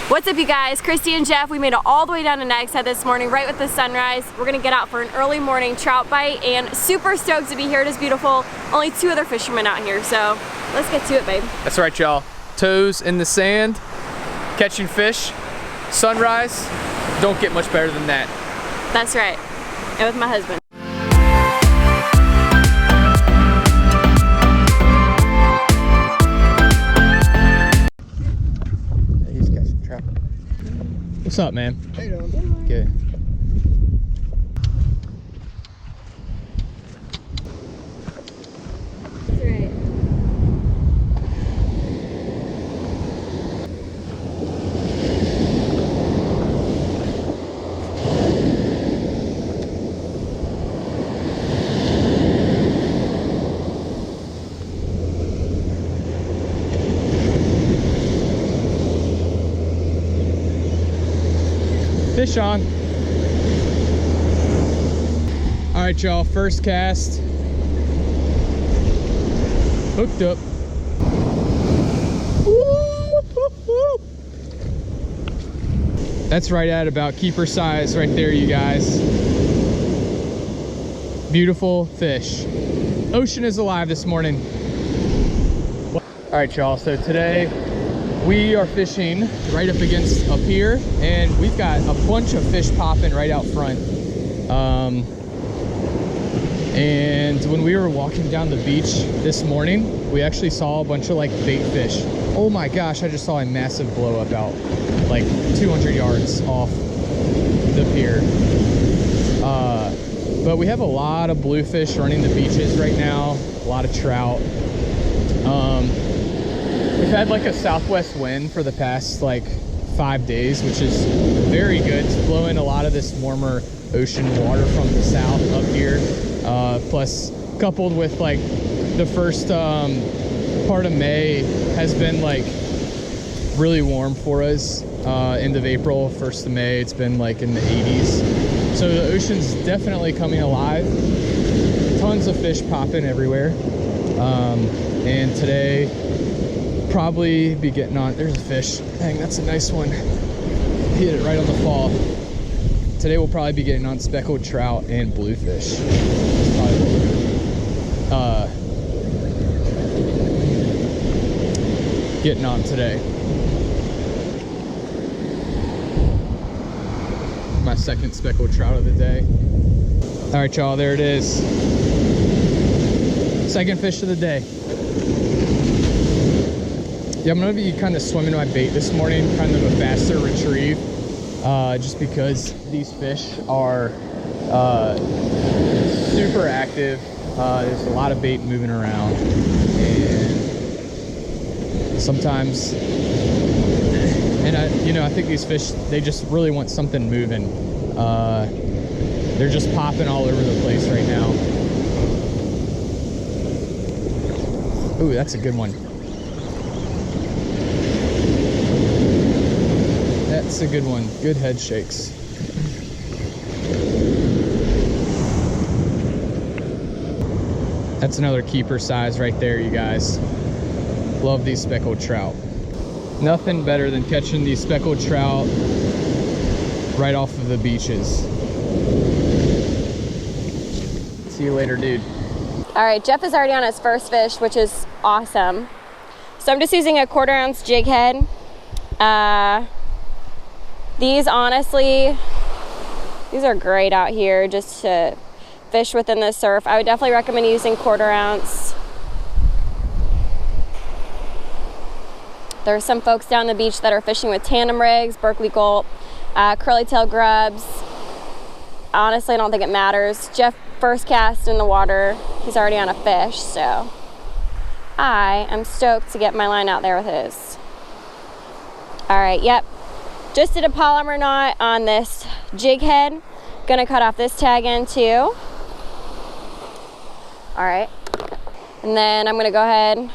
What's up, you guys? Christy and Jeff, we made it all the way down to Jig Head this morning, right with the sunrise. We're gonna get out for an early morning trout bite and super stoked to be here. It is beautiful. Only 2 other fishermen out here, so let's get to it, babe. That's right, y'all. Toes in the sand, catching fish, sunrise. Don't get much better than that. That's right. And with my husband. What's up, man? How you doing? Good. That's right. Fish on. All right, y'all, first cast. Hooked up. That's right at about keeper size right there, you guys. Beautiful fish. Ocean is alive this morning. All right, y'all, so today we are fishing right up against a pier, and we've got a bunch of fish popping right out front. And when we were walking down the beach this morning, we actually saw a bunch of like bait fish. Oh my gosh, I just saw a massive blow up out like 200 yards off the pier. But we have a lot of bluefish running the beaches right now, a lot of trout. We've had like a southwest wind for the past like 5 days, which is very good. It's blowing a lot of this warmer ocean water from the south up here. Plus, coupled with like the first part of May has been like really warm for us. End of April, 1st of May, it's been like in the 80s. So the ocean's definitely coming alive. Tons of fish popping everywhere. And today, probably be getting on. There's a fish. Dang, that's a nice one. Hit it right on the fall. Today we'll probably be getting on speckled trout and bluefish. That's probably what we're getting on today. My second speckled trout of the day. All right, y'all, there it is. Second fish of the day. Yeah, I'm gonna be kind of swimming my bait this morning, kind of a faster retrieve, just because these fish are super active. There's a lot of bait moving around, and sometimes, I think these fish, they just really want something moving. They're just popping all over the place right now. Ooh, that's a good one. That's a good one. Good head shakes. That's another keeper size right there, you guys. Love these speckled trout. Nothing better than catching these speckled trout right off of the beaches. See you later, dude. All right, Jeff is already on his first fish, which is awesome. So I'm just using a 1/4 ounce jig head. These honestly, these are great out here just to fish within the surf. I would definitely recommend using 1/4 ounce. There's some folks down the beach that are fishing with tandem rigs, Berkley GULP, curly tail grubs. Honestly, I don't think it matters. Jeff first cast in the water, he's already on a fish, so I am stoked to get my line out there with his. All right, yep. Just did a polymer knot on this jig head. Gonna cut off this tag end too. All right, and then I'm gonna go ahead,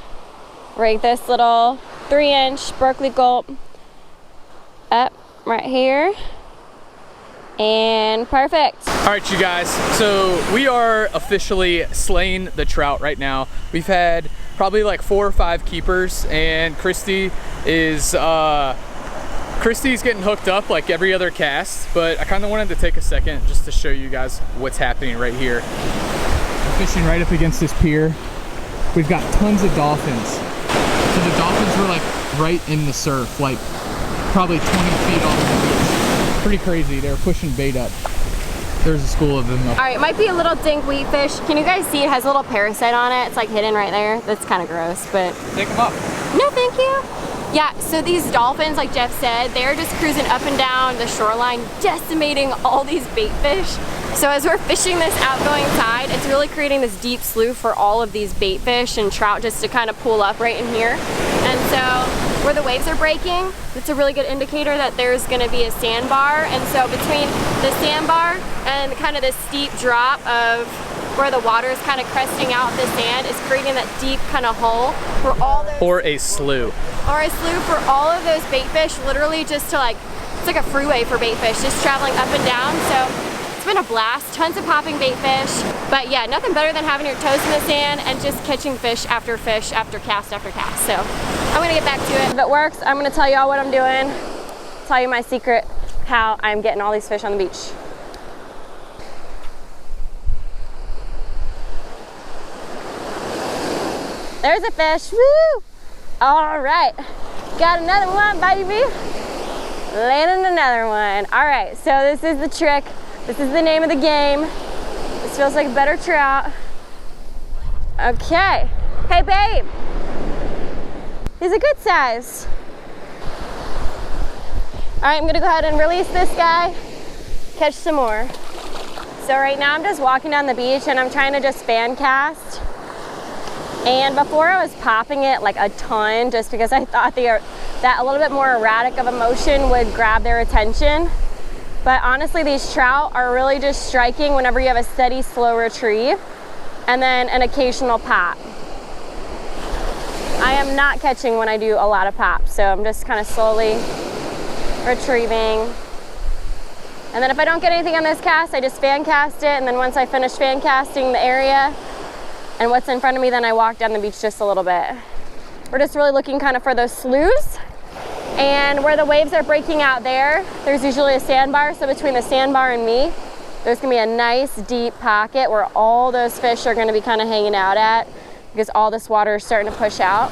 rig this little 3-inch Berkley GULP up right here. And perfect. All right, you guys, so we are officially slaying the trout right now. We've had probably like 4 or 5 keepers, and Christy Christy's getting hooked up like every other cast, but I kind of wanted to take a second just to show you guys what's happening right here. I'm fishing right up against this pier. We've got tons of dolphins. So the dolphins were like right in the surf, like probably 20 feet off the beach. Pretty crazy. They were pushing bait up. There's a school of them up. All right, it might be a little dink wheatfish. Can you guys see it has a little parasite on it? It's like hidden right there. That's kind of gross, but. Take them up. No, thank you. Yeah, so these dolphins, like Jeff said, they're just cruising up and down the shoreline, decimating all these bait fish. So as we're fishing this outgoing tide, it's really creating this deep slough for all of these bait fish and trout just to kind of pull up right in here. And so where the waves are breaking, it's a really good indicator that there's gonna be a sandbar. And so between the sandbar and kind of this steep drop of where the water is kind of cresting out the sand is creating that deep kind of hole for all those. Or a slough. Or a slough for all of those bait fish, literally just to like, it's like a freeway for bait fish, just traveling up and down. So it's been a blast, tons of popping bait fish. But yeah, nothing better than having your toes in the sand and just catching fish after cast after cast. So I'm gonna get back to it. If it works, I'm gonna tell y'all what I'm doing, tell you my secret, how I'm getting all these fish on the beach. There's a fish, woo! All right, got another one, baby. Landing another one. All right, so this is the trick. This is the name of the game. This feels like a better trout. Okay, hey babe. He's a good size. All right, I'm gonna go ahead and release this guy, catch some more. So right now I'm just walking down the beach and I'm trying to just fan cast. And before I was popping it like a ton just because I thought that a little bit more erratic of a motion would grab their attention. But honestly, these trout are really just striking whenever you have a steady, slow retrieve and then an occasional pop. I am not catching when I do a lot of pops, so I'm just kind of slowly retrieving. And then if I don't get anything on this cast, I just fan cast it, and then once I finish fan casting the area and what's in front of me, then I walk down the beach just a little bit. We're just really looking kind of for those sloughs. And where the waves are breaking out there, there's usually a sandbar. So between the sandbar and me, there's gonna be a nice deep pocket where all those fish are gonna be kind of hanging out at because all this water is starting to push out.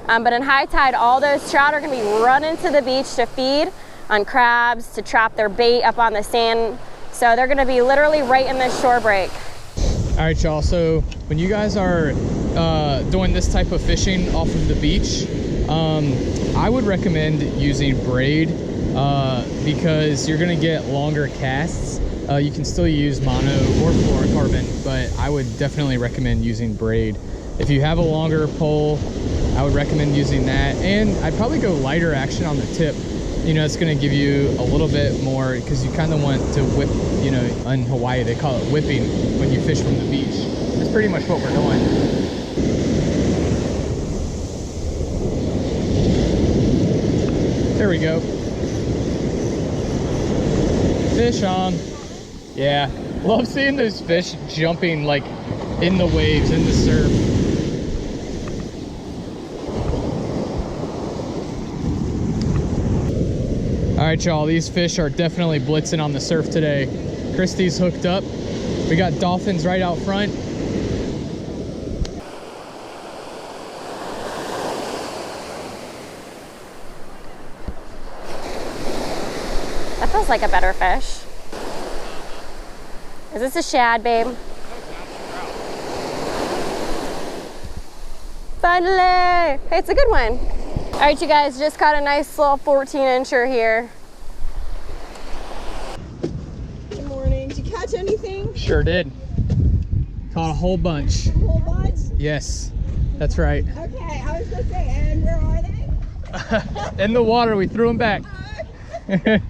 But in high tide, all those trout are gonna be running to the beach to feed on crabs, to trap their bait up on the sand. So they're gonna be literally right in this shore break. All right, y'all, so when you guys are doing this type of fishing off of the beach, I would recommend using braid because you're gonna get longer casts. You can still use mono or fluorocarbon, but I would definitely recommend using braid. If you have a longer pole, I would recommend using that. And I'd probably go lighter action on the tip. You know, it's gonna give you a little bit more because you kind of want to whip, you know, in Hawaii, they call it whipping when you fish from the beach. That's pretty much what we're doing. There we go. Fish on. Yeah, love seeing those fish jumping like in the waves, in the surf. All right, y'all, these fish are definitely blitzing on the surf today. Christy's hooked up. We got dolphins right out front. That feels like a better fish. Is this a shad, babe? Finally! Hey, it's a good one. All right, you guys, just caught a nice little 14-incher here. Good morning. Did you catch anything? Sure did. Caught a whole bunch. A whole bunch? Yes, that's right. Okay, I was gonna say, and where are they? In the water, we threw them back.